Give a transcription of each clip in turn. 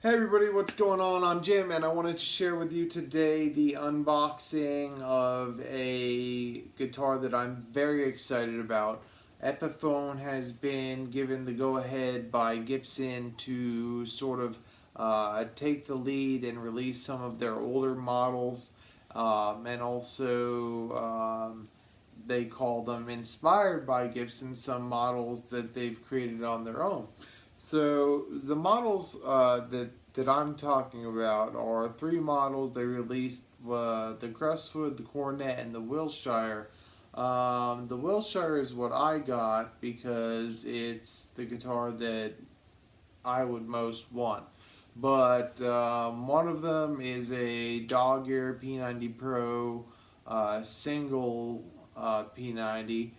Hey everybody, what's going on? I'm Jim and I wanted to share with you today the unboxing of a guitar that I'm very excited about. Epiphone has been given the go-ahead by Gibson to sort of take the lead and release some of their older models, and also they call them inspired by Gibson, some models that they've created on their own. So the models that I'm talking about are three models they released: the Crestwood, the Cornet, and the Wilshire. The Wilshire is what I got because it's the guitar that I would most want. But one of them is a dog ear P90 Pro single P90.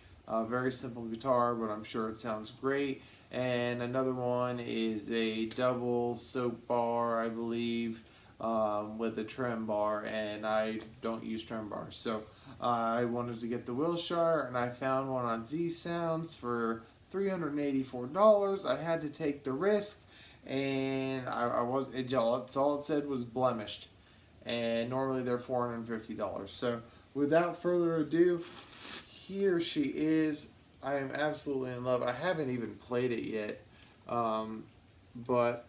Very simple guitar, but I'm sure it sounds great. And another one is a double soap bar, I believe, with a trem bar, and I don't use trem bars. So I wanted to get the Wilshire, and I found one on Z Sounds for $384. I had to take the risk, and I was it's all it said was blemished, and normally they're $450. So without further ado, here she is. I am absolutely in love. I haven't even played it yet, but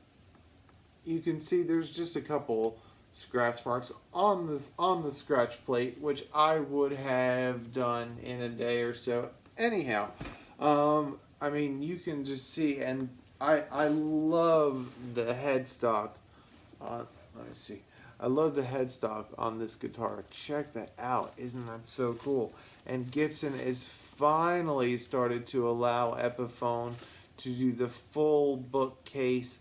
you can see there's just a couple scratch marks on the scratch plate, which I would have done in a day or so. Anyhow, I mean you can just see, and I love the headstock. Let me see. I love the headstock on this guitar. Check that out. Isn't that so cool? And Gibson is finally started to allow Epiphone to do the full bookcase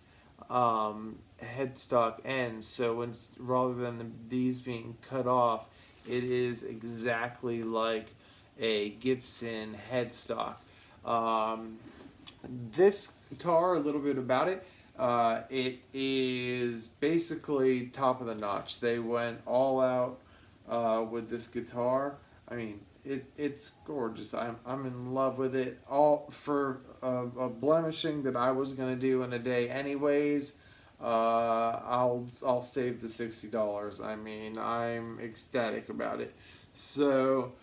headstock ends. So rather than these being cut off, it is exactly like a Gibson headstock. Um, this guitar, a little bit about it. It is basically top of the notch. They went all out with this guitar. I mean, it's gorgeous. I'm in love with it. All for a blemishing that I was gonna do in a day, anyways. I'll save the $60. I mean, I'm ecstatic about it. So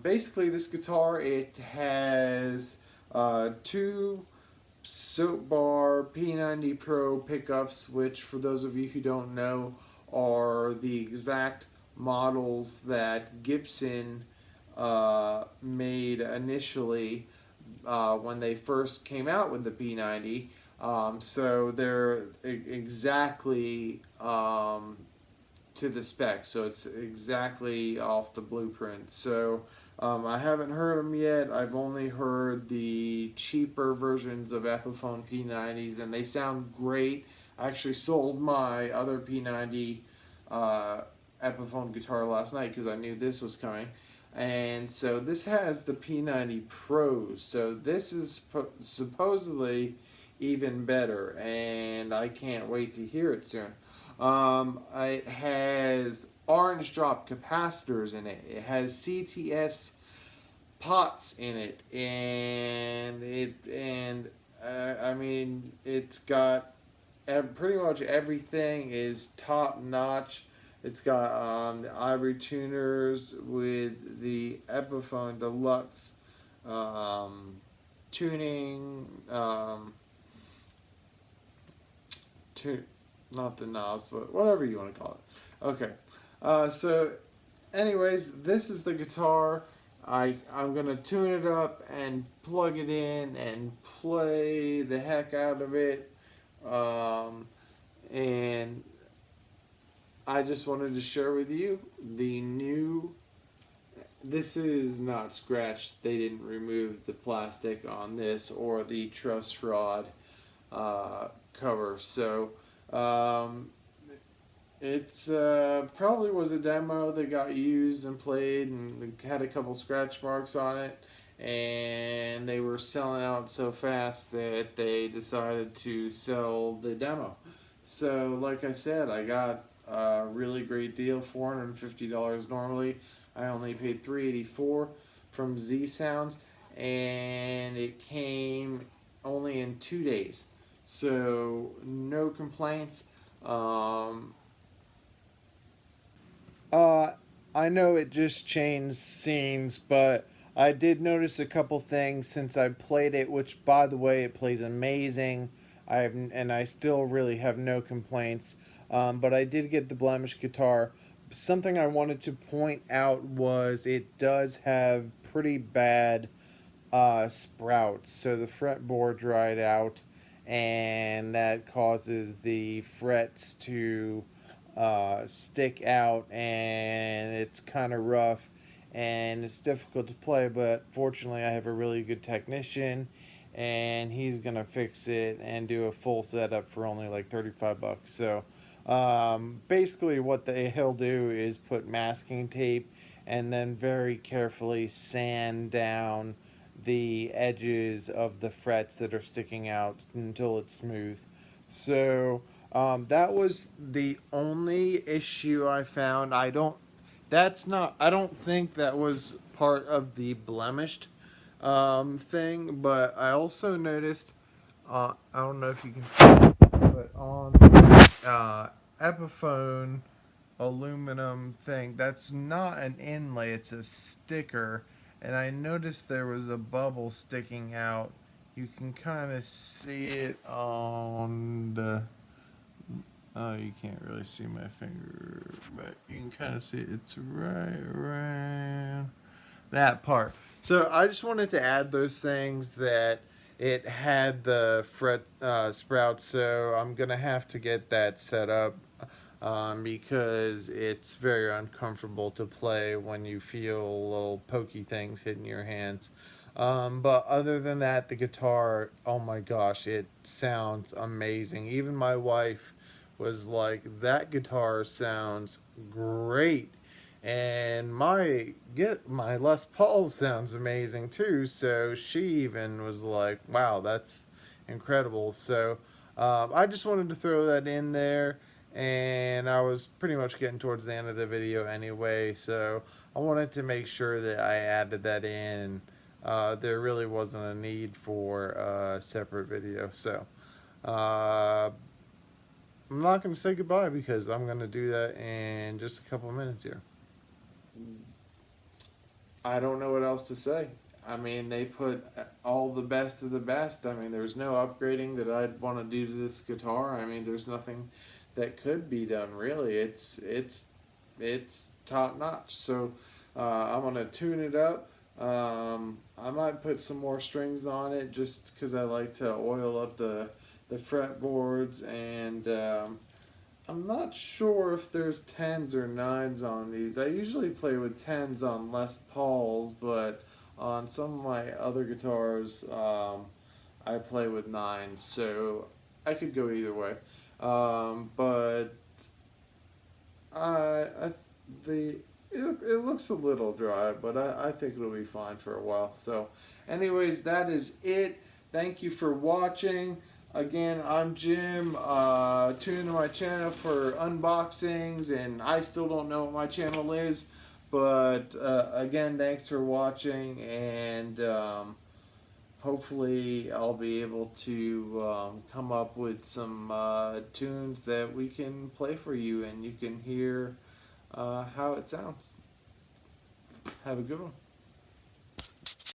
basically, this guitar, it has two soap bar P90 Pro pickups, which for those of you who don't know are the exact models that Gibson made initially when they first came out with the P90. So they're exactly to the spec, so it's exactly off the blueprint. So I haven't heard them yet. I've only heard the cheaper versions of Epiphone P90s, and they sound great. I actually sold my other P90 Epiphone guitar last night because I knew this was coming. And so this has the P90 Pros. So this is supposedly even better, and I can't wait to hear it soon. It has orange drop capacitors in it. It has CTS pots in it, and I mean it's got pretty much everything is top notch. It's got the ivory tuners with the Epiphone Deluxe tuning. Tu- Not the knobs, but whatever you want to call it. Okay. So, anyways, this is the guitar. I'm gonna tune it up and plug it in and play the heck out of it. And I just wanted to share with you the new. This is not scratched. They didn't remove the plastic on this or the truss rod cover. So um, it's probably was a demo that got used and played and had a couple scratch marks on it. And they were selling out so fast that they decided to sell the demo. So, like I said, I got a really great deal, $450 normally. I only paid $384 from Z Sounds, and it came only in 2 days. So no complaints. Um, uh, I know it just changed scenes, but I did notice a couple things since I played it. Which, by the way, it plays amazing. I still really have no complaints. But I did get the blemished guitar. Something I wanted to point out was it does have pretty bad sprouts. So the fretboard dried out, and that causes the frets to stick out, and it's kind of rough and it's difficult to play. But fortunately, I have a really good technician, and he's gonna fix it and do a full setup for only like $35. So basically, what he'll do is put masking tape and then very carefully sand down the edges of the frets that are sticking out until it's smooth. So that was the only issue I found. I don't. That's not. I don't think that was part of the blemished thing. But I also noticed. I don't know if you can see, but on Epiphone aluminum thing. That's not an inlay, it's a sticker. And I noticed there was a bubble sticking out. You can kind of see it on the. Oh, you can't really see my finger, but you can kind of see it's right around that part. So I just wanted to add those things that it had the fret sprouts. So I'm gonna have to get that set up because it's very uncomfortable to play when you feel little pokey things hitting your hands. But other than that, the guitar, oh my gosh, it sounds amazing. Even my wife was like, that guitar sounds great. And my Les Paul sounds amazing too. So she even was like, "Wow, that's incredible." So I just wanted to throw that in there, and I was pretty much getting towards the end of the video anyway. So I wanted to make sure that I added that in. There really wasn't a need for a separate video. So uh, I'm not going to say goodbye because I'm going to do that in just a couple of minutes here. I don't know what else to say. I mean, they put all the best of the best. I mean, there's no upgrading that I'd want to do to this guitar. I mean, there's nothing that could be done really. It's top notch. So I'm gonna tune it up. I might put some more strings on it just because I like to oil up the fretboards, and I'm not sure if there's tens or nines on these. I usually play with tens on Les Pauls, but on some of my other guitars, I play with nines, so I could go either way. But I the it looks a little dry, but I think it'll be fine for a while. So, anyways, that is it. Thank you for watching. Again, I'm Jim. Tune into my channel for unboxings, and I still don't know what my channel is. But again, thanks for watching, and hopefully I'll be able to come up with some tunes that we can play for you, and you can hear how it sounds. Have a good one.